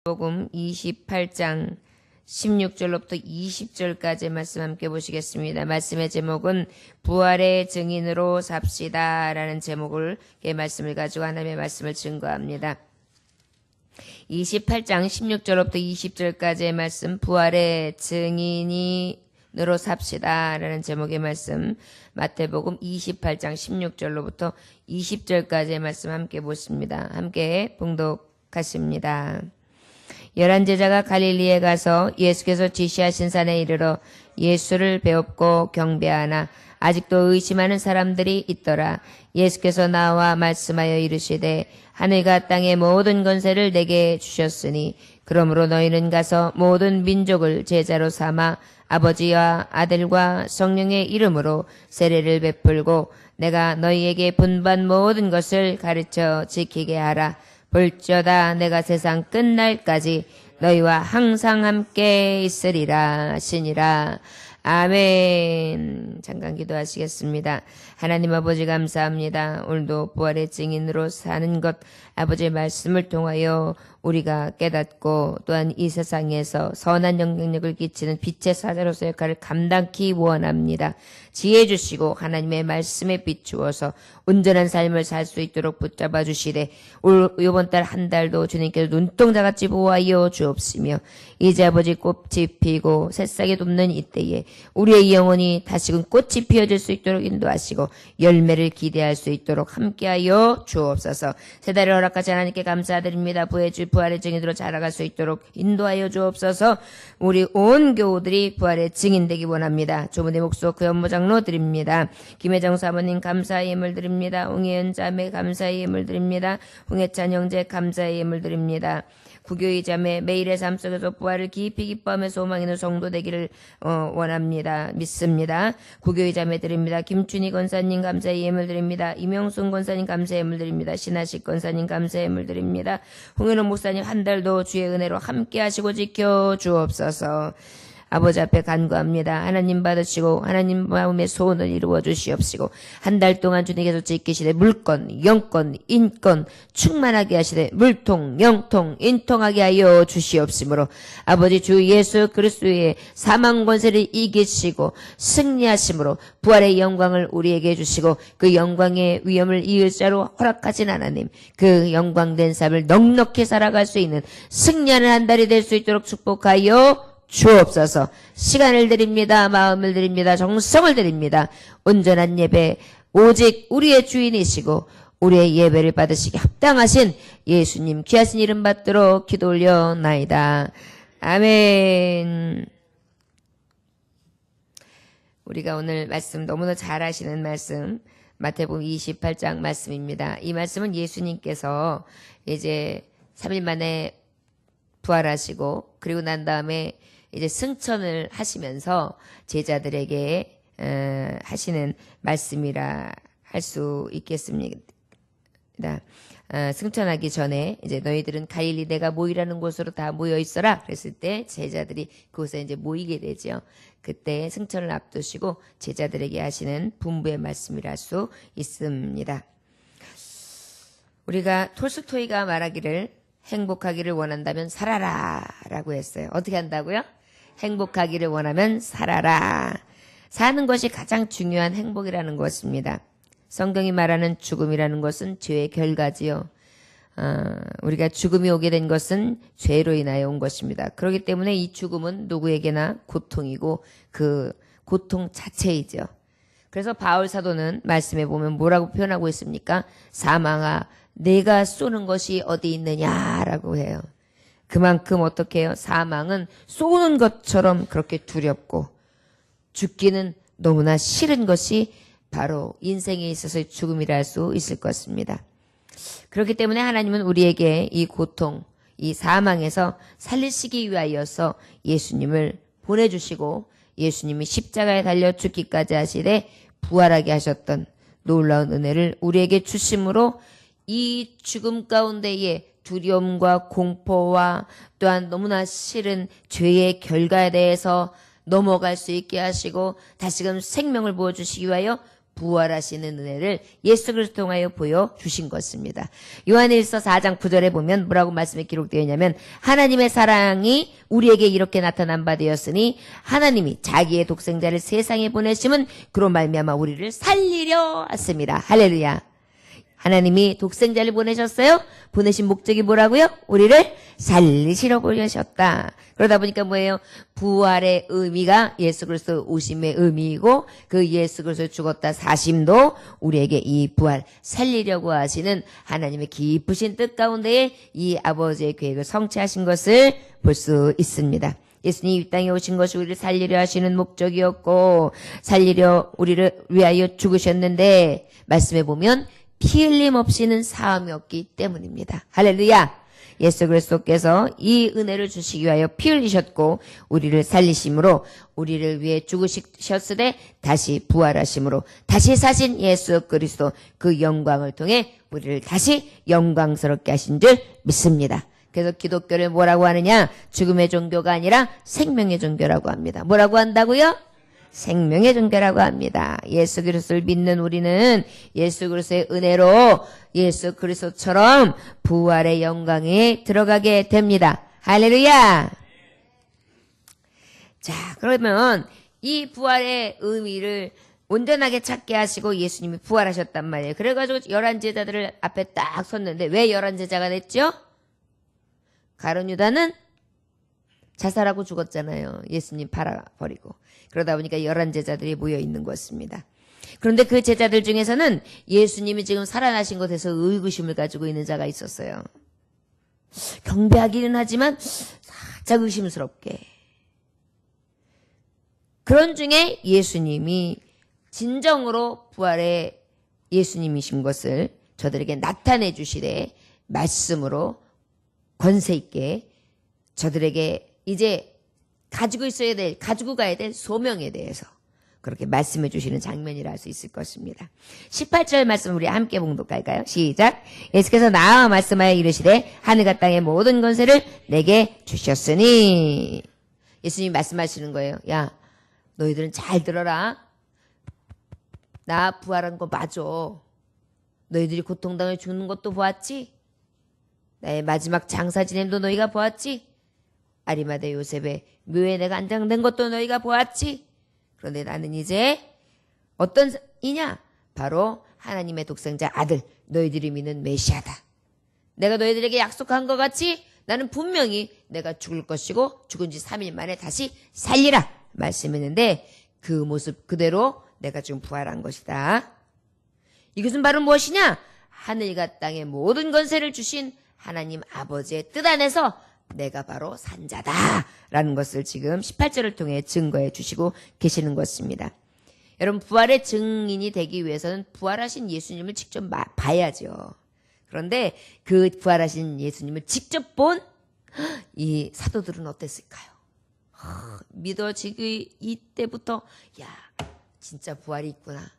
복음 28장 16절로부터 20절까지 말씀 함께 보시겠습니다. 말씀의 제목은 부활의 증인으로 삽시다 라는 제목을 말씀을 가지고 하나님의 말씀을 증거합니다. 28장 16절로부터 20절까지의 말씀, 부활의 증인으로 삽시다 라는 제목의 말씀, 마태복음 28장 16절로부터 20절까지의 말씀 함께 보십니다. 함께 봉독하십니다. 11제자가 갈릴리에 가서 예수께서 지시하신 산에 이르러 예수를 배웁고 경배하나 아직도 의심하는 사람들이 있더라. 예수께서 나와 말씀하여 이르시되 하늘과 땅의 모든 권세를 내게 주셨으니 그러므로 너희는 가서 모든 민족을 제자로 삼아 아버지와 아들과 성령의 이름으로 세례를 베풀고 내가 너희에게 분반 모든 것을 가르쳐 지키게 하라. 볼지어다 내가 세상 끝날까지 너희와 항상 함께 있으리라 하시니라. 아멘. 잠깐 기도하시겠습니다. 하나님 아버지 감사합니다. 오늘도 부활의 증인으로 사는 것 아버지의 말씀을 통하여 우리가 깨닫고 또한 이 세상에서 선한 영향력을 끼치는 빛의 사자로서 역할을 감당키 원합니다. 지혜 주시고 하나님의 말씀에 비추어서 온전한 삶을 살 수 있도록 붙잡아 주시되 이번 달 한 달도 주님께서 눈동자같이 보호하여 주옵시며 이제 아버지 꽃이 피고 새싹이 돋는 이때에 우리의 영혼이 다시금 꽃이 피어질 수 있도록 인도하시고 열매를 기대할 수 있도록 함께하여 주옵소서. 새 달을 허락하신 하나님께 감사드립니다. 부활의 증인으로 자라갈 수 있도록 인도하여 주옵소서. 우리 온 교우들이 부활의 증인되기 원합니다. 조문의 목소 그 연모 장로 드립니다. 김혜정 사모님 감사의 예물 드립니다. 홍혜연 자매 감사의 예물 드립니다. 홍혜찬 형제 감사의 예물 드립니다. 구교의 자매 매일의 삶 속에서 부활을 깊이 기뻐하며 소망하는 성도 되기를 원합니다. 믿습니다. 구교의 자매 드립니다. 김춘희 권사님 감사의 예물 드립니다. 이명순 권사님 감사의 예물 드립니다. 신하식 권사님 감사의 예물 드립니다. 홍현호 목사님 한 달도 주의 은혜로 함께 하시고 지켜 주옵소서. 아버지 앞에 간구합니다. 하나님 받으시고 하나님 마음의 소원을 이루어 주시옵시고 한 달 동안 주님께서 지키시되 물건, 영건, 인건 충만하게 하시되 물통, 영통, 인통하게 하여 주시옵시므로 아버지 주 예수 그리스도의 사망 권세를 이기시고 승리하심으로 부활의 영광을 우리에게 주시고 그 영광의 위엄을 이을 자로 허락하신 하나님, 그 영광된 삶을 넉넉히 살아갈 수 있는 승리하는 한 달이 될 수 있도록 축복하여 주옵소서. 시간을 드립니다. 마음을 드립니다. 정성을 드립니다. 온전한 예배 오직 우리의 주인이시고 우리의 예배를 받으시기 합당하신 예수님 귀하신 이름 받도록 기도 올려나이다. 아멘. 우리가 오늘 말씀 너무나 잘 아시는 말씀 마태복음 28장 말씀입니다. 이 말씀은 예수님께서 이제 3일 만에 부활하시고 그리고 난 다음에 이제 승천을 하시면서 제자들에게 하시는 말씀이라 할 수 있겠습니다. 승천하기 전에 이제 너희들은 갈릴리 내가 모이라는 곳으로 다 모여 있어라. 그랬을 때 제자들이 그곳에 이제 모이게 되죠. 그때 승천을 앞두시고 제자들에게 하시는 분부의 말씀이라 할 수 있습니다. 우리가 톨스토이가 말하기를 행복하기를 원한다면 살아라 라고 했어요. 어떻게 한다고요? 행복하기를 원하면 살아라. 사는 것이 가장 중요한 행복이라는 것입니다. 성경이 말하는 죽음이라는 것은 죄의 결과지요. 우리가 죽음이 오게 된 것은 죄로 인하여 온 것입니다. 그렇기 때문에 이 죽음은 누구에게나 고통이고 그 고통 자체이죠. 그래서 바울 사도는 말씀에 보면 뭐라고 표현하고 있습니까? 사망아 내가 쏘는 것이 어디 있느냐라고 해요. 그만큼 어떻게 해요? 사망은 쏘는 것처럼 그렇게 두렵고 죽기는 너무나 싫은 것이 바로 인생에 있어서의 죽음이라 할 수 있을 것입니다. 그렇기 때문에 하나님은 우리에게 이 고통, 이 사망에서 살리시기 위하여서 예수님을 보내주시고 예수님이 십자가에 달려 죽기까지 하시되 부활하게 하셨던 놀라운 은혜를 우리에게 주심으로 이 죽음 가운데에 두려움과 공포와 또한 너무나 싫은 죄의 결과에 대해서 넘어갈 수 있게 하시고 다시금 생명을 부어주시기 위하여 부활하시는 은혜를 예수 그리스도 통하여 보여주신 것입니다. 요한일서 4장 9절에 보면 뭐라고 말씀이 기록되어 있냐면 하나님의 사랑이 우리에게 이렇게 나타난 바 되었으니 하나님이 자기의 독생자를 세상에 보내심은 그로 말미암아 우리를 살리려 하십니다. 할렐루야. 하나님이 독생자를 보내셨어요? 보내신 목적이 뭐라고요? 우리를 살리시러 보내셨다. 그러다 보니까 뭐예요? 부활의 의미가 예수 그리스도 오심의 의미이고 그 예수 그리스도 죽었다 사심도 우리에게 이 부활 살리려고 하시는 하나님의 깊으신 뜻 가운데에 이 아버지의 계획을 성취하신 것을 볼 수 있습니다. 예수님이 이 땅에 오신 것이 우리를 살리려 하시는 목적이었고 살리려 우리를 위하여 죽으셨는데 말씀해 보면 피 흘림 없이는 사함이었기 때문입니다. 할렐루야. 예수 그리스도께서 이 은혜를 주시기 위하여 피 흘리셨고 우리를 살리심으로 우리를 위해 죽으셨으되 다시 부활하심으로 다시 사신 예수 그리스도 그 영광을 통해 우리를 다시 영광스럽게 하신 줄 믿습니다. 그래서 기독교를 뭐라고 하느냐? 죽음의 종교가 아니라 생명의 종교라고 합니다. 뭐라고 한다고요? 생명의 종교라고 합니다. 예수 그리스도를 믿는 우리는 예수 그리스도의 은혜로 예수 그리스도처럼 부활의 영광에 들어가게 됩니다. 할렐루야. 자, 그러면 이 부활의 의미를 온전하게 찾게 하시고 예수님이 부활하셨단 말이에요. 그래가지고 11 제자들을 앞에 딱 섰는데 왜 11 제자가 됐죠? 가룟 유다는 자살하고 죽었잖아요. 예수님 팔아버리고. 그러다 보니까 11 제자들이 모여 있는 것입니다. 그런데 그 제자들 중에서는 예수님이 지금 살아나신 것에서 의구심을 가지고 있는 자가 있었어요. 경배하기는 하지만 살짝 의심스럽게. 그런 중에 예수님이 진정으로 부활의 예수님이신 것을 저들에게 나타내 주시되 말씀으로 권세 있게 저들에게 이제 가지고 가야 될 소명에 대해서 그렇게 말씀해 주시는 장면이라 할 수 있을 것입니다. 18절 말씀 우리 함께 봉독할까요? 시작. 예수께서 나와 말씀하여 이르시되 하늘과 땅의 모든 권세를 내게 주셨으니. 예수님이 말씀하시는 거예요. 야, 너희들은 잘 들어라. 나 부활한 거 맞아. 너희들이 고통당해 죽는 것도 보았지? 나의 마지막 장사 지냄도 너희가 보았지? 아리마대 요셉의 묘에 내가 안장된 것도 너희가 보았지? 그런데 나는 이제 어떤 이냐? 바로 하나님의 독생자 아들, 너희들이 믿는 메시아다. 내가 너희들에게 약속한 것 같이 나는 분명히 내가 죽을 것이고 죽은 지 3일 만에 다시 살리라 말씀했는데 그 모습 그대로 내가 지금 부활한 것이다. 이것은 바로 무엇이냐? 하늘과 땅의 모든 권세를 주신 하나님 아버지의 뜻 안에서 내가 바로 산자다라는 것을 지금 18절을 통해 증거해 주시고 계시는 것입니다. 여러분, 부활의 증인이 되기 위해서는 부활하신 예수님을 직접 봐야죠. 그런데 그 부활하신 예수님을 직접 본 이 사도들은 어땠을까요? 믿어지기 이때부터 야, 진짜 부활이 있구나.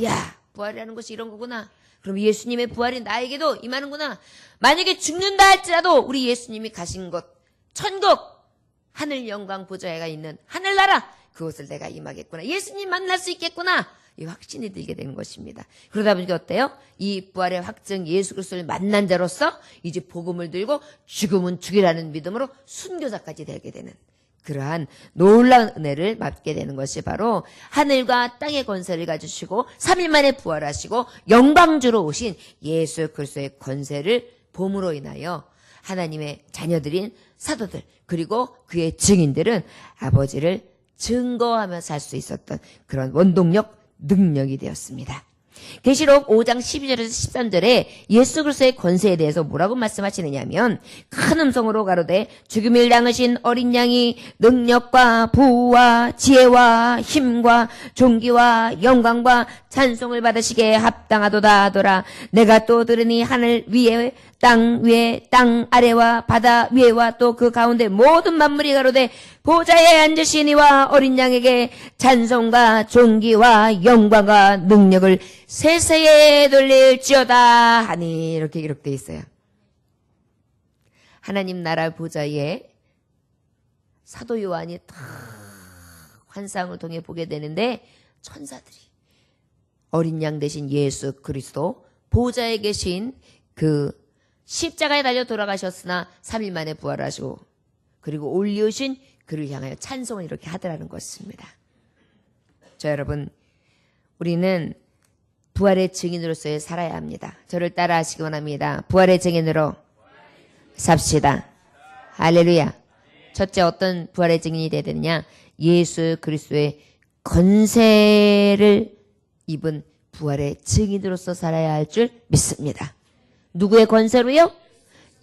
야, 부활이라는 것이 이런 거구나. 그럼 예수님의 부활이 나에게도 임하는구나. 만약에 죽는다 할지라도 우리 예수님이 가신 곳, 천국, 하늘 영광 보좌가 있는 하늘나라, 그것을 내가 임하겠구나. 예수님 만날 수 있겠구나. 이 확신이 들게 되는 것입니다. 그러다 보니까 어때요? 이 부활의 확증 예수 그리스도를 만난 자로서 이제 복음을 들고 죽음은 죽이라는 믿음으로 순교자까지 되게 되는 그러한 놀라운 은혜를 받게 되는 것이 바로 하늘과 땅의 권세를 가지시고 3일 만에 부활하시고 영광주로 오신 예수 그리스도의 권세를 봄으로 인하여 하나님의 자녀들인 사도들 그리고 그의 증인들은 아버지를 증거하며 살 수 있었던 그런 원동력, 능력이 되었습니다. 계시록 5장 12절에서 13절에 예수 그리스도의 권세에 대해서 뭐라고 말씀하시느냐면 큰 음성으로 가로되 죽음을 당하신 어린 양이 능력과 부와 지혜와 힘과 존귀와 영광과 찬송을 받으시기에 합당하도다 하더라. 내가 또 들으니 하늘 위에 땅 위에 땅 아래와 바다 위에와 또 그 가운데 모든 만물이 가로되 보좌에 앉으신 이와 어린 양에게 찬송과 존귀와 영광과 능력을 세세에 돌릴지어다 하니 이렇게 기록되어 있어요. 하나님 나라 보좌에 사도 요한이 다 환상을 통해 보게 되는데 천사들이 어린 양 대신 예수 그리스도 보좌에 계신 그 십자가에 달려 돌아가셨으나 3일 만에 부활하시고 그리고 올리우신 그를 향하여 찬송을 이렇게 하더라는 것입니다. 자, 여러분, 우리는 부활의 증인으로서 살아야 합니다. 저를 따라 하시기 원합니다. 부활의 증인으로 삽시다. 할렐루야. 첫째, 어떤 부활의 증인이 되어야 되느냐? 예수 그리스도의 권세를 입은 부활의 증인으로서 살아야 할 줄 믿습니다. 누구의 권세로요?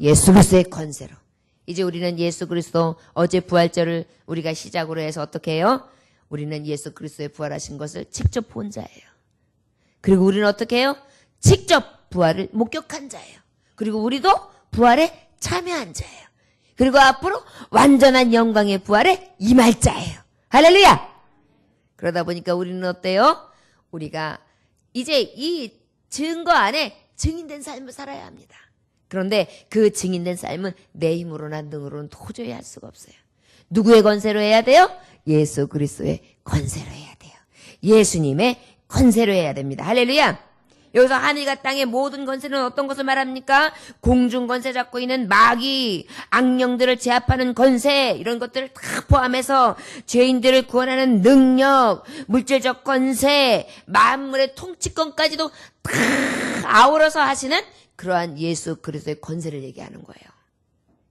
예수 그리스도의 권세로. 이제 우리는 예수 그리스도 어제 부활절을 우리가 시작으로 해서 어떻게 해요? 우리는 예수 그리스도의 부활하신 것을 직접 본 자예요. 그리고 우리는 어떻게 해요? 직접 부활을 목격한 자예요. 그리고 우리도 부활에 참여한 자예요. 그리고 앞으로 완전한 영광의 부활에 임할 자예요. 할렐루야! 그러다 보니까 우리는 어때요? 우리가 이제 이 증거 안에 증인된 삶을 살아야 합니다. 그런데 그 증인된 삶은 내 힘으로나 능으로는 도저히 할 수가 없어요. 누구의 권세로 해야 돼요? 예수 그리스도의 권세로 해야 돼요. 예수님의 권세로 해야 됩니다. 할렐루야! 여기서 하늘과 땅의 모든 권세는 어떤 것을 말합니까? 공중 권세 잡고 있는 마귀, 악령들을 제압하는 권세, 이런 것들을 다 포함해서 죄인들을 구원하는 능력, 물질적 권세, 만물의 통치권까지도 다 아우러서 하시는 그러한 예수 그리스도의 권세를 얘기하는 거예요.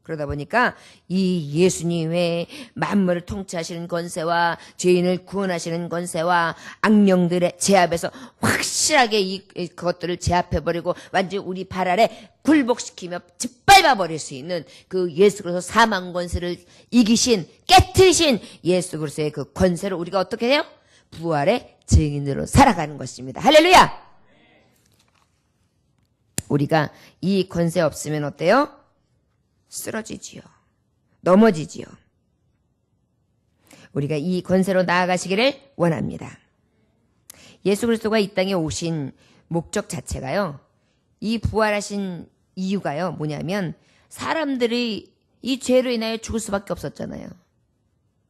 그러다 보니까 이 예수님의 만물을 통치하시는 권세와 죄인을 구원하시는 권세와 악령들의 제압에서 확실하게 그것들을 제압해버리고 완전히 우리 발 아래 굴복시키며 짓밟아버릴 수 있는 그 예수 그리스도 사망 권세를 이기신 깨트리신 예수 그리스도의 그 권세를 우리가 어떻게 해요? 부활의 증인으로 살아가는 것입니다. 할렐루야! 우리가 이 권세 없으면 어때요? 쓰러지지요. 넘어지지요. 우리가 이 권세로 나아가시기를 원합니다. 예수 그리스도가 이 땅에 오신 목적 자체가요. 이 부활하신 이유가요. 뭐냐면 사람들이 이 죄로 인하여 죽을 수밖에 없었잖아요.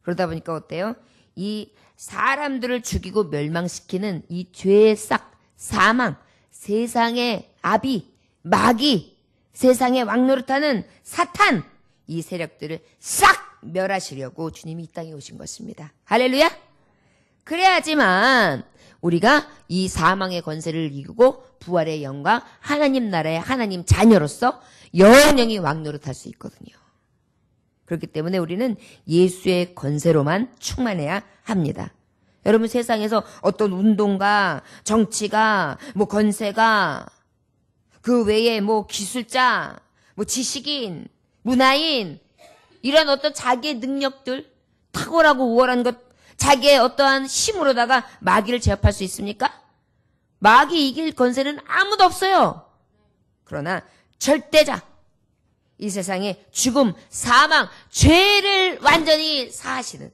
그러다 보니까 어때요? 이 사람들을 죽이고 멸망시키는 이 죄의 싹, 사망, 세상의 아비, 마귀, 세상에 왕노릇하는 사탄, 이 세력들을 싹 멸하시려고 주님이 이 땅에 오신 것입니다. 할렐루야! 그래야지만 우리가 이 사망의 권세를 이기고 부활의 영광, 하나님 나라의 하나님 자녀로서 영영이 왕노릇할 수 있거든요. 그렇기 때문에 우리는 예수의 권세로만 충만해야 합니다. 여러분, 세상에서 어떤 운동가, 정치가, 권세가, 그 외에 기술자, 지식인, 문화인, 이런 어떤 자기의 능력들, 탁월하고 우월한 것, 자기의 어떠한 힘으로다가 마귀를 제압할 수 있습니까? 마귀 이길 권세는 아무도 없어요. 그러나 절대자, 이 세상에 죽음, 사망, 죄를 완전히 사하시는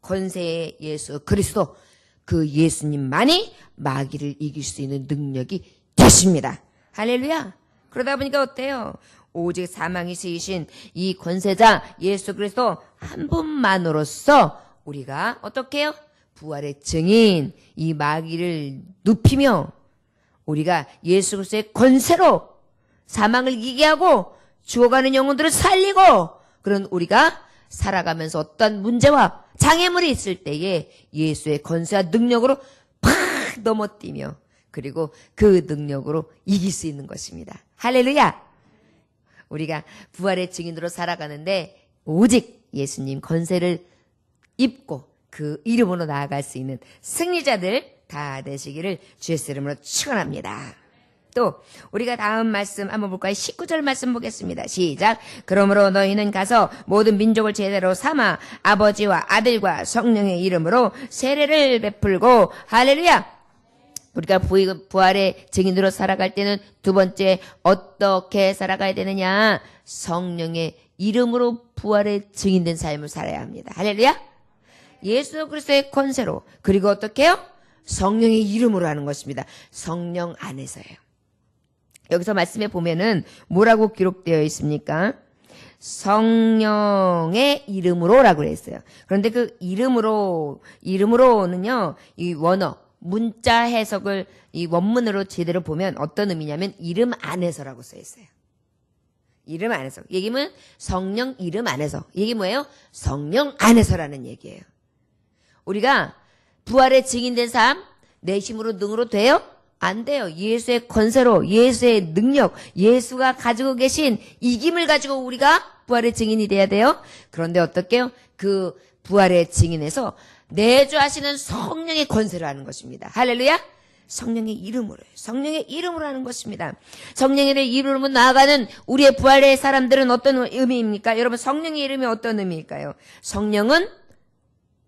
권세의 예수 그리스도, 그 예수님만이 마귀를 이길 수 있는 능력이 되십니다. 할렐루야. 그러다 보니까 어때요? 오직 사망이 세이신 이 권세자 예수 그리스도 한 분만으로서 우리가 어떻게 해요? 부활의 증인, 이 마귀를 눕히며 우리가 예수 그리스도의 권세로 사망을 이기게 하고 죽어가는 영혼들을 살리고, 그런 우리가 살아가면서 어떤 문제와 장애물이 있을 때에 예수의 권세와 능력으로 팍 넘어뛰며 그리고 그 능력으로 이길 수 있는 것입니다. 할렐루야! 우리가 부활의 증인으로 살아가는데 오직 예수님 권세를 입고 그 이름으로 나아갈 수 있는 승리자들 다 되시기를 주의 이름으로 축원합니다. 또 우리가 다음 말씀 한번 볼까요? 19절 말씀 보겠습니다. 시작. 그러므로 너희는 가서 모든 민족을 제대로 삼아 아버지와 아들과 성령의 이름으로 세례를 베풀고, 할렐루야! 우리가 부활의 증인으로 살아갈 때는 두 번째 어떻게 살아가야 되느냐? 성령의 이름으로 부활의 증인된 삶을 살아야 합니다. 할렐루야! 예수 그리스도의 권세로, 그리고 어떻게 해요? 성령의 이름으로 하는 것입니다. 성령 안에서예요. 여기서 말씀에 보면은 뭐라고 기록되어 있습니까? 성령의 이름으로라고 했어요. 그런데 그 이름으로는요, 이 원어, 문자 해석을 이 원문으로 제대로 보면 어떤 의미냐면 이름 안에서라고 써 있어요. 이름 안에서. 얘기면 성령 이름 안에서. 이게 뭐예요? 성령 안에서라는 얘기예요. 우리가 부활의 증인된 삶 내 힘으로 능으로 돼요? 안 돼요. 예수의 권세로, 예수의 능력, 예수가 가지고 계신 이김을 가지고 우리가 부활의 증인이 돼야 돼요. 그런데 어떻게요? 그 부활의 증인에서 내주하시는 성령의 권세로 하는 것입니다. 할렐루야! 성령의 이름으로요. 성령의 이름으로 하는 것입니다. 성령의 이름으로 나아가는 우리의 부활의 사람들은 어떤 의미입니까? 여러분, 성령의 이름이 어떤 의미일까요? 성령은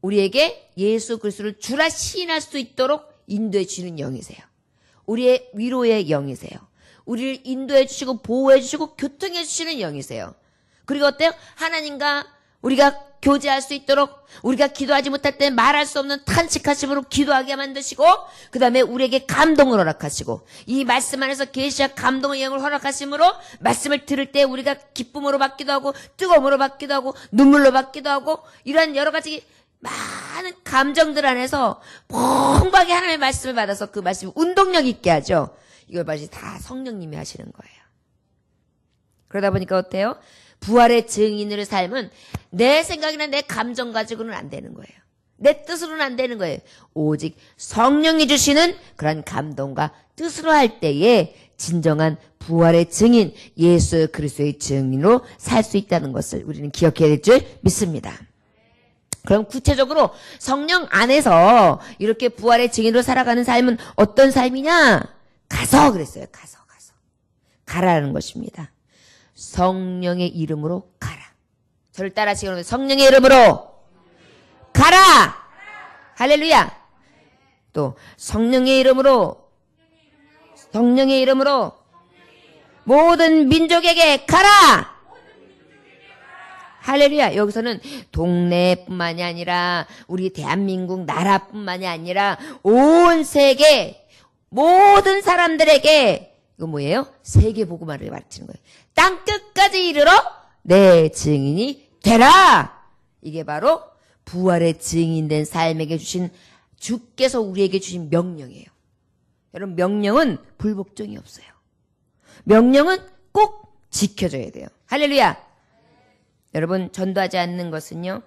우리에게 예수 그리스도를 주라 시인할 수 있도록 인도해 주시는 영이세요. 우리의 위로의 영이세요. 우리를 인도해 주시고 보호해 주시고 교통해 주시는 영이세요. 그리고 어때요? 하나님과 우리가 교제할 수 있도록 우리가 기도하지 못할 때 말할 수 없는 탄식하심으로 기도하게 만드시고 그 다음에 우리에게 감동을 허락하시고 이 말씀 안에서 계시와 감동의 영을 허락하심으로 말씀을 들을 때 우리가 기쁨으로 받기도 하고 뜨거움으로 받기도 하고 눈물로 받기도 하고 이러한 여러 가지 많은 감정들 안에서 풍부하게 하나님의 말씀을 받아서 그 말씀이 운동력 있게 하죠. 이걸 마치 다 성령님이 하시는 거예요. 그러다 보니까 어때요? 부활의 증인으로 삶은 내 생각이나 내 감정 가지고는 안 되는 거예요. 내 뜻으로는 안 되는 거예요. 오직 성령이 주시는 그런 감동과 뜻으로 할 때에 진정한 부활의 증인, 예수 그리스도의 증인으로 살 수 있다는 것을 우리는 기억해야 될 줄 믿습니다. 그럼 구체적으로 성령 안에서 이렇게 부활의 증인으로 살아가는 삶은 어떤 삶이냐? 가서 그랬어요. 가서. 가라는 것입니다. 성령의 이름으로 가라. 저를 따라하시기 바랍니다. 성령의 이름으로 가라. 할렐루야. 또 성령의 이름으로 모든 민족에게 가라. 할렐루야. 여기서는 동네뿐만이 아니라 우리 대한민국 나라뿐만이 아니라 온 세계 모든 사람들에게 이거 뭐예요? 세계 복음화를 가르치는 거예요. 땅 끝까지 이르러 내 증인이 되라. 이게 바로 부활의 증인된 삶에게 주신 주께서 우리에게 주신 명령이에요. 여러분 명령은 불복종이 없어요. 명령은 꼭 지켜줘야 돼요. 할렐루야. 여러분 전도하지 않는 것은요.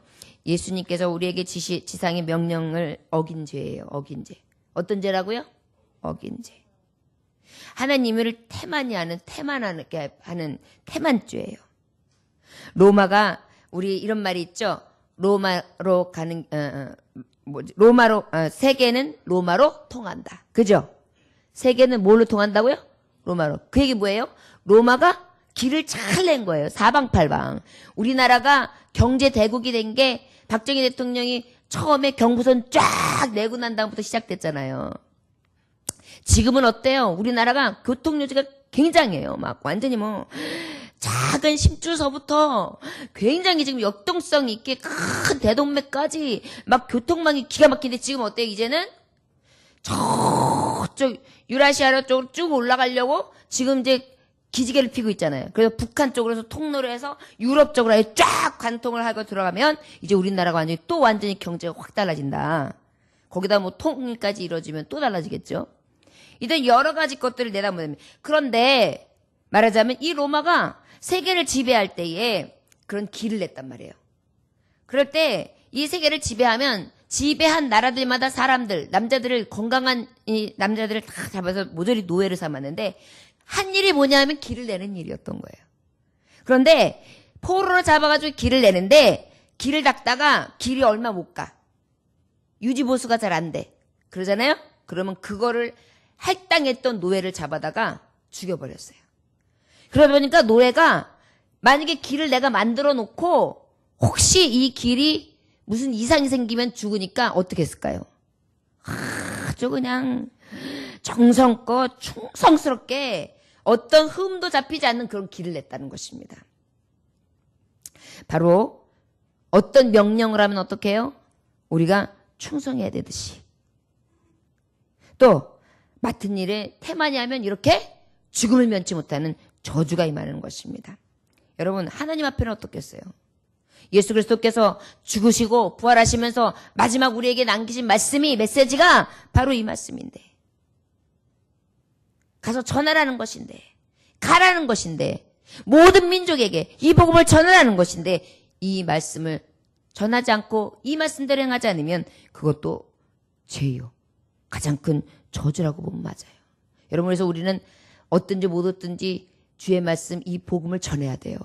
예수님께서 우리에게 지상의 명령을 어긴 죄예요. 어긴 죄. 어떤 죄라고요? 어긴 죄. 하나님을 태만하게 하는 태만죄예요. 로마가 우리 이런 말이 있죠. 로마로 가는 세계는 로마로 통한다. 그죠? 세계는 뭘로 통한다고요? 로마로. 그 얘기 뭐예요? 로마가 길을 잘 낸 거예요. 사방팔방. 우리나라가 경제 대국이 된 게 박정희 대통령이 처음에 경부선 쫙 내고 난 다음부터 시작됐잖아요. 지금은 어때요? 우리나라가 교통요지가 굉장해요. 막 완전히 뭐 작은 심줄서부터 굉장히 지금 역동성 있게 큰 대동맥까지 막 교통망이 기가 막힌데 지금 어때요? 이제는 저쪽 유라시아 쪽으로 쭉 올라가려고 지금 이제 기지개를 피고 있잖아요. 그래서 북한 쪽으로 통로를 해서 유럽 쪽으로 아예 쫙 관통을 하고 들어가면 이제 우리나라가 완전히 경제가 확 달라진다. 거기다 뭐 통일까지 이루어지면 또 달라지겠죠. 이런 여러 가지 것들을 내다보면 그런데 말하자면 이 로마가 세계를 지배할 때에 그런 길을 냈단 말이에요. 그럴 때 이 세계를 지배한 나라들마다 남자들을 건강한 이 남자들을 다 잡아서 모조리 노예를 삼았는데 한 일이 뭐냐면 길을 내는 일이었던 거예요. 그런데 포로로 잡아가지고 길을 내는데 길을 닦다가 길이 얼마 못 가. 유지보수가 잘 안 돼. 그러잖아요? 그러면 그거를 할당했던 노예를 잡아다가 죽여버렸어요. 그러다 보니까 노예가 만약에 길을 내가 만들어 놓고 혹시 이 길이 무슨 이상이 생기면 죽으니까 어떻게 했을까요? 아주 그냥 정성껏 충성스럽게 어떤 흠도 잡히지 않는 그런 길을 냈다는 것입니다. 바로 어떤 명령을 하면 어떻게 해요? 우리가 충성해야 되듯이. 또 맡은 일에 태만히 하면 이렇게 죽음을 면치 못하는 저주가 임하는 것입니다. 여러분 하나님 앞에는 어떻겠어요? 예수 그리스도께서 죽으시고 부활하시면서 마지막 우리에게 남기신 말씀이, 메시지가 바로 이 말씀인데, 가서 전하라는 것인데, 가라는 것인데, 모든 민족에게 이 복음을 전하라는 것인데, 이 말씀을 전하지 않고 이 말씀대로 행하지 않으면 그것도 죄요. 가장 큰 저주라고 보면 맞아요. 여러분, 그래서 우리는 어떤지 못 얻든지 주의 말씀, 이 복음을 전해야 돼요.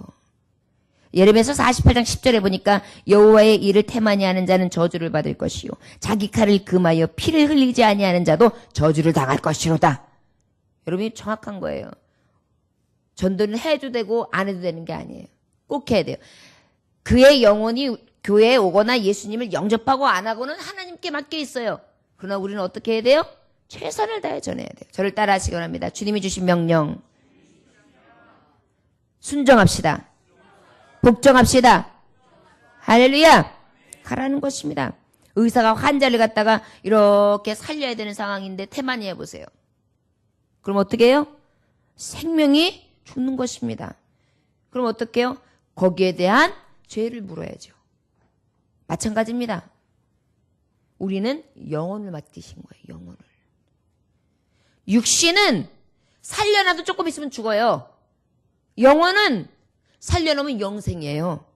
예레미야서 48장 10절에 보니까 여호와의 일을 태만히 하는 자는 저주를 받을 것이요 자기 칼을 금하여 피를 흘리지 아니하는 자도 저주를 당할 것이로다. 여러분이 정확한 거예요. 전도는 해도 되고 안 해도 되는 게 아니에요. 꼭 해야 돼요. 그의 영혼이 교회에 오거나 예수님을 영접하고 안 하고는 하나님께 맡겨 있어요. 그러나 우리는 어떻게 해야 돼요? 최선을 다해 전해야 돼요. 저를 따라 하시기 바랍니다. 주님이 주신 명령 순종합시다. 복종합시다. 할렐루야. 가라는 것입니다. 의사가 환자를 갖다가 이렇게 살려야 되는 상황인데 태만히 해보세요. 그럼 어떻게 해요? 생명이 죽는 것입니다. 그럼 어떻게 해요? 거기에 대한 죄를 물어야죠. 마찬가지입니다. 우리는 영혼을 맡기신 거예요. 영혼을. 육신은 살려놔도 조금 있으면 죽어요. 영혼은 살려놓으면 영생이에요.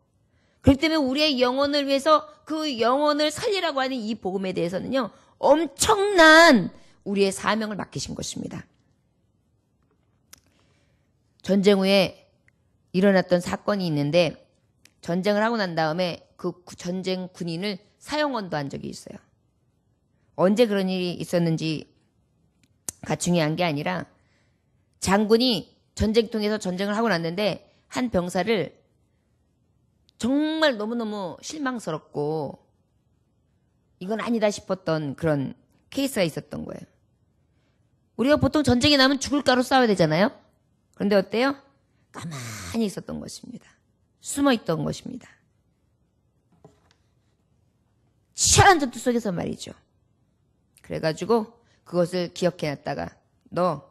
그렇기 때문에 우리의 영혼을 위해서 그 영혼을 살리라고 하는 이 복음에 대해서는요, 엄청난 우리의 사명을 맡기신 것입니다. 전쟁 후에 일어났던 사건이 있는데, 전쟁을 하고 난 다음에 그 전쟁 군인을 사형원도 한 적이 있어요. 언제 그런 일이 있었는지가 중요한 게 아니라, 장군이 전쟁통에서 전쟁을 하고 났는데 한 병사를 정말 너무너무 실망스럽고 이건 아니다 싶었던 그런 케이스가 있었던 거예요. 우리가 보통 전쟁이 나면 죽을 가로 싸워야 되잖아요. 그런데 어때요? 가만히 있었던 것입니다. 숨어 있던 것입니다. 치열한 전투 속에서 말이죠. 그래가지고 그것을 기억해놨다가, 너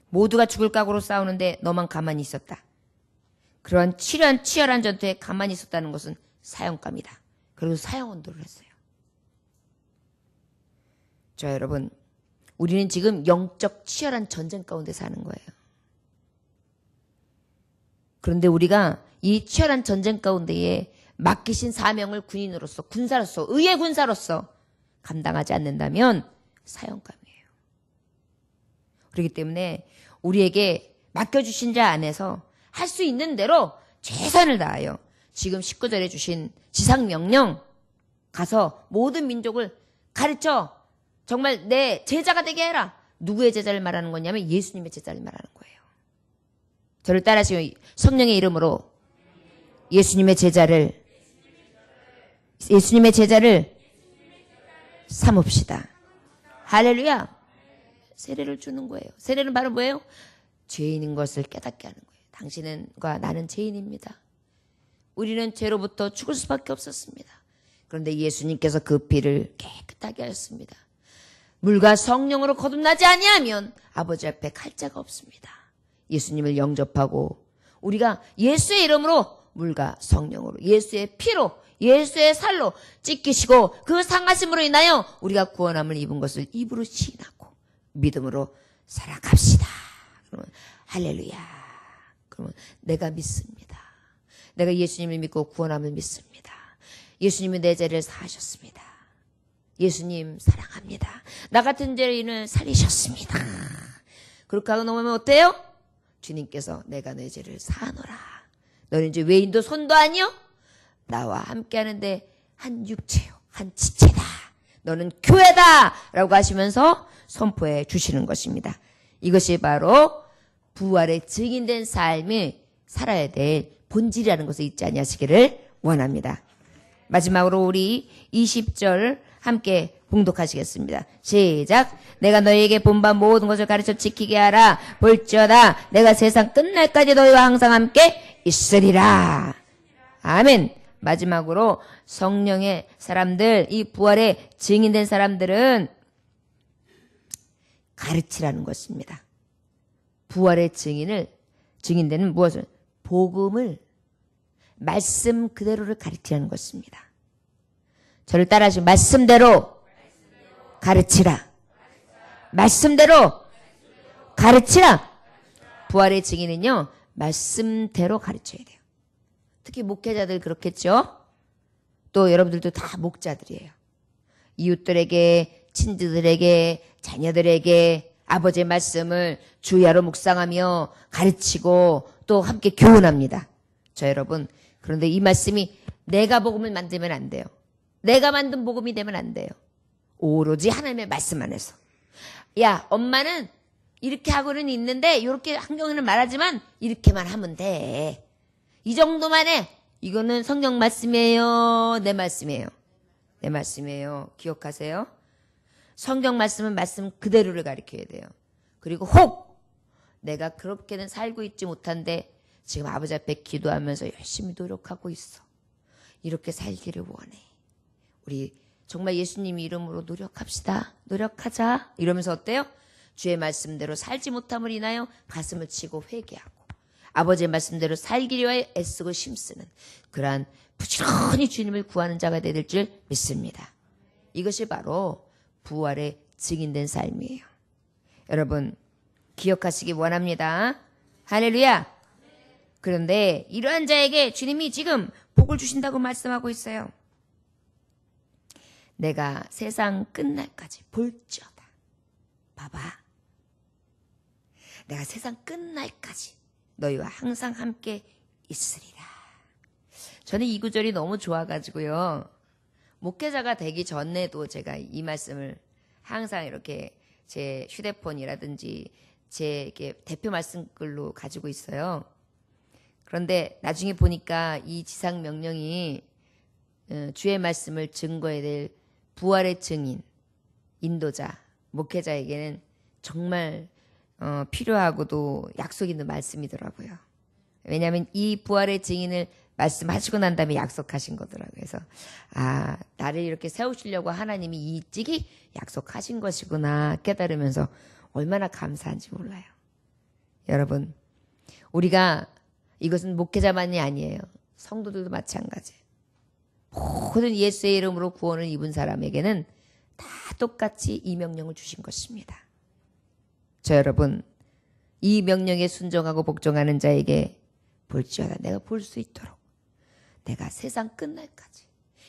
모두가 죽을 각오로 싸우는데 너만 가만히 있었다. 그런 치열한 전투에 가만히 있었다는 것은 사형감이다. 그리고 사형원도를 했어요. 자, 여러분, 우리는 지금 영적 치열한 전쟁 가운데 사는 거예요. 그런데 우리가 이 치열한 전쟁 가운데에 맡기신 사명을 군인으로서, 군사로서, 의의 군사로서 감당하지 않는다면 사형감이에요. 그렇기 때문에 우리에게 맡겨주신 자 안에서 할 수 있는 대로 최선을 다하여 지금 19절에 주신 지상명령, 가서 모든 민족을 가르쳐 정말 내 제자가 되게 해라. 누구의 제자를 말하는 거냐면 예수님의 제자를 말하는 거예요. 저를 따라하시면 성령의 이름으로 예수님의 제자를 삼읍시다. 할렐루야. 세례를 주는 거예요. 세례는 바로 뭐예요? 죄인인 것을 깨닫게 하는 거예요. 당신과 나는 죄인입니다. 우리는 죄로부터 죽을 수밖에 없었습니다. 그런데 예수님께서 그 피를 깨끗하게 하였습니다. 물과 성령으로 거듭나지 아니하면 아버지 앞에 갈 자가 없습니다. 예수님을 영접하고 우리가 예수의 이름으로 물과 성령으로, 예수의 피로, 예수의 살로 찢기시고 그 상하심으로 인하여 우리가 구원함을 입은 것을 입으로 시인하고 믿음으로 살아갑시다. 그러면 할렐루야. 그러면 내가 믿습니다. 내가 예수님을 믿고 구원함을 믿습니다. 예수님이 내 죄를 사하셨습니다. 예수님 사랑합니다. 나 같은 죄인을 살리셨습니다. 그렇게 하고 넘으면 어때요? 주님께서 내가 내 죄를 사하노라. 너는 이제 외인도 손도 아니요? 나와 함께 하는데 한 육체요, 한 지체다. 너는 교회다! 라고 하시면서 선포해 주시는 것입니다. 이것이 바로 부활의 증인된 삶을 살아야 될 본질이라는 것을 잊지 아니하시기를 원합니다. 마지막으로 우리 20절 함께 봉독하시겠습니다. 시작. 내가 너희에게 본반 모든 것을 가르쳐 지키게 하라. 볼지어다 내가 세상 끝날까지 너희와 항상 함께 있으리라. 아멘. 마지막으로 성령의 사람들, 이 부활의 증인된 사람들은 가르치라는 것입니다. 부활의 증인되는 무엇을? 복음을 말씀 그대로를 가르치라는 것입니다. 저를 따라하시고 말씀대로 가르치라. 말씀대로 가르치라. 부활의 증인은요, 말씀대로 가르쳐야 돼요. 특히 목회자들 그렇겠죠? 또 여러분들도 다 목자들이에요. 이웃들에게, 친구들에게, 자녀들에게 아버지의 말씀을 주야로 묵상하며 가르치고 또 함께 교훈합니다. 저 여러분, 그런데 이 말씀이 내가 복음을 만들면 안 돼요. 내가 만든 복음이 되면 안 돼요. 오로지 하나님의 말씀 안에서. 야, 엄마는 이렇게 하고는 있는데 이렇게 한경우는 말하지만 이렇게만 하면 돼. 이 정도만 해. 이거는 성경 말씀이에요? 내 말씀이에요? 내 말씀이에요. 기억하세요. 성경 말씀은 말씀 그대로를 가르쳐야 돼요. 그리고 혹 내가 그렇게는 살고 있지 못한데 지금 아버지 앞에 기도하면서 열심히 노력하고 있어. 이렇게 살기를 원해. 우리 정말 예수님 이름으로 노력합시다. 노력하자. 이러면서 어때요? 주의 말씀대로 살지 못함을 인하여 가슴을 치고 회개하고 아버지의 말씀대로 살기 위하여 애쓰고 힘쓰는 그러한 부지런히 주님을 구하는 자가 될 줄 믿습니다. 이것이 바로 부활의 증인된 삶이에요. 여러분 기억하시기 원합니다. 할렐루야. 그런데 이러한 자에게 주님이 지금 복을 주신다고 말씀하고 있어요. 내가 세상 끝날까지 볼지어다. 봐봐. 내가 세상 끝날까지 너희와 항상 함께 있으리라. 저는 이 구절이 너무 좋아가지고요. 목회자가 되기 전에도 제가 이 말씀을 항상 이렇게 제 휴대폰이라든지 제 이렇게 대표 말씀글로 가지고 있어요. 그런데 나중에 보니까 이 지상 명령이 주의 말씀을 증거해야 될 부활의 증인, 인도자, 목회자에게는 정말 필요하고도 약속 있는 말씀이더라고요. 왜냐하면 이 부활의 증인을 말씀하시고 난 다음에 약속하신 거더라고요. 그래서 나를 이렇게 세우시려고 하나님이 일찍이 약속하신 것이구나 깨달으면서 얼마나 감사한지 몰라요. 여러분, 우리가 이것은 목회자만이 아니에요. 성도들도 마찬가지예요. 모든 예수의 이름으로 구원을 입은 사람에게는 다 똑같이 이 명령을 주신 것입니다. 저 여러분, 이 명령에 순종하고 복종하는 자에게 볼지어다. 내가 볼 수 있도록 내가 세상 끝날까지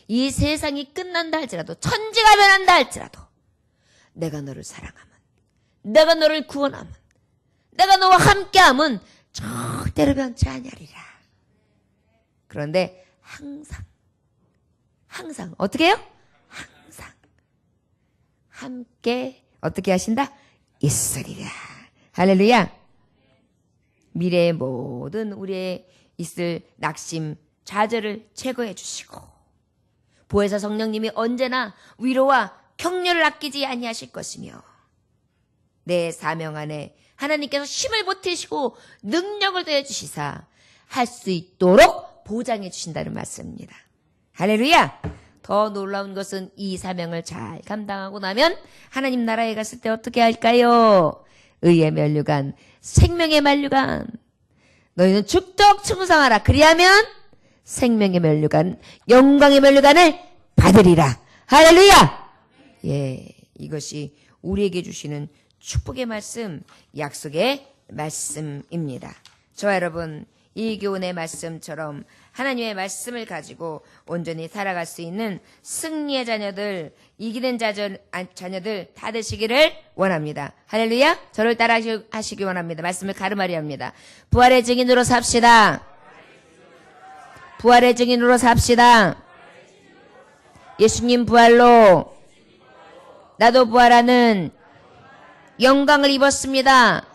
이 세상이 끝난다 할지라도 천지가 변한다 할지라도 내가 너를 사랑하면 내가 너를 구원하면 내가 너와 함께하면 절대로 변치 아니하리라. 그런데 항상 어떻게 해요? 항상 함께 어떻게 하신다? 있으리라. 할렐루야. 미래의 모든 우리의 있을 낙심, 좌절을 제거해 주시고 보혜사 성령님이 언제나 위로와 격려를 아끼지 아니하실 것이며 내 사명 안에 하나님께서 힘을 보태시고 능력을 더해 주시사 할 수 있도록 보장해 주신다는 말씀입니다. 할렐루야. 더 놀라운 것은 이 사명을 잘 감당하고 나면 하나님 나라에 갔을 때 어떻게 할까요? 의의 면류관, 생명의 면류관. 너희는 죽도록 충성하라. 그리하면 생명의 면류관, 영광의 면류관을 받으리라. 할렐루야. 예, 이것이 우리에게 주시는 축복의 말씀, 약속의 말씀입니다. 저와 여러분, 이 교훈의 말씀처럼 하나님의 말씀을 가지고 온전히 살아갈 수 있는 승리의 자녀들, 이기는 자녀들 다 되시기를 원합니다. 할렐루야. 저를 따라 하시기 원합니다. 말씀을 가름하려 합니다. 부활의 증인으로 삽시다. 부활의 증인으로 삽시다. 예수님 부활로 나도 부활하는 영광을 입었습니다.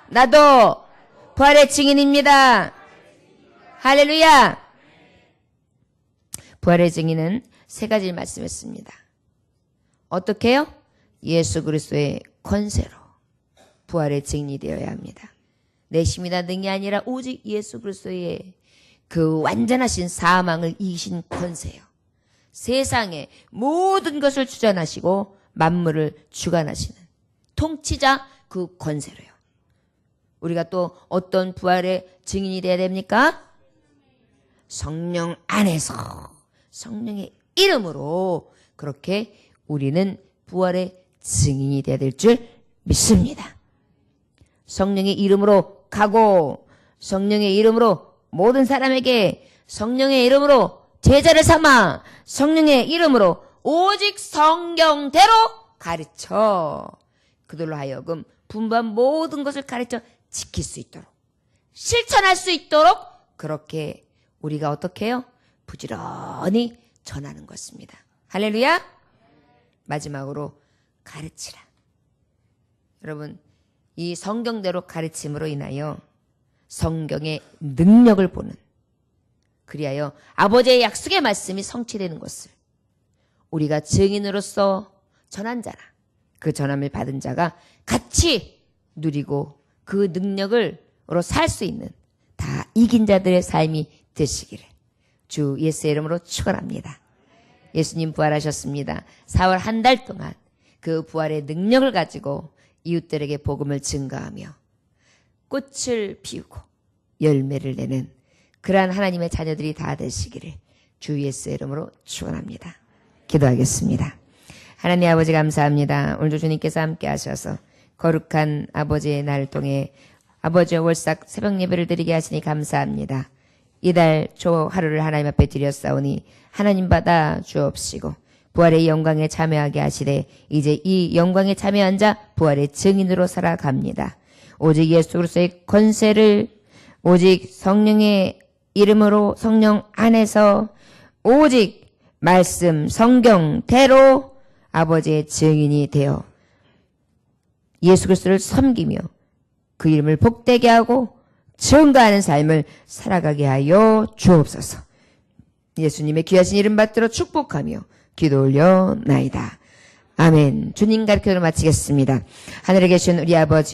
나도 부활의 증인입니다. 할렐루야. 부활의 증인은 세 가지를 말씀했습니다. 어떻게 해요? 예수 그리스도의 권세로 부활의 증인이 되어야 합니다. 내 힘이나 능이 아니라 오직 예수 그리스도의 그 완전하신 사망을 이기신 권세요. 세상의 모든 것을 주관하시고 만물을 주관하시는 통치자 그 권세로요. 우리가 또 어떤 부활의 증인이 되어야 됩니까? 성령 안에서 성령의 이름으로 그렇게 우리는 부활의 증인이 되어야 될 줄 믿습니다. 성령의 이름으로 가고 성령의 이름으로 모든 사람에게 성령의 이름으로 제자를 삼아 성령의 이름으로 오직 성경대로 가르쳐 그들로 하여금 분부한 모든 것을 가르쳐 지킬 수 있도록 실천할 수 있도록 그렇게 우리가 어떻게 해요? 부지런히 전하는 것입니다. 할렐루야. 마지막으로 가르치라. 여러분 이 성경대로 가르침으로 인하여 성경의 능력을 보는 그리하여 아버지의 약속의 말씀이 성취되는 것을 우리가 증인으로서 전한 자라 그 전함을 받은 자가 같이 누리고 그 능력으로 살 수 있는 다 이긴 자들의 삶이 되시기를 주 예수의 이름으로 축원합니다. 예수님 부활하셨습니다. 4월 한 달 동안 그 부활의 능력을 가지고 이웃들에게 복음을 증거하며 꽃을 피우고 열매를 내는 그러한 하나님의 자녀들이 다 되시기를 주 예수의 이름으로 축원합니다. 기도하겠습니다. 하나님 아버지 감사합니다. 오늘도 주님께서 함께 하셔서 거룩한 아버지의 날 통해 아버지의 월삭 새벽 예배를 드리게 하시니 감사합니다. 이달 초 하루를 하나님 앞에 드렸사오니 하나님 받아 주옵시고 부활의 영광에 참여하게 하시되 이제 이 영광에 참여한 자 부활의 증인으로 살아갑니다. 오직 예수 그리스도의 권세를 오직 성령의 이름으로 성령 안에서 오직 말씀 성경대로 아버지의 증인이 되어 예수 그리스도를 섬기며 그 이름을 복되게 하고 증거하는 삶을 살아가게 하여 주옵소서. 예수님의 귀하신 이름 받들어 축복하며 기도 올려나이다. 아멘. 주님 가르침을 마치겠습니다. 하늘에 계신 우리 아버지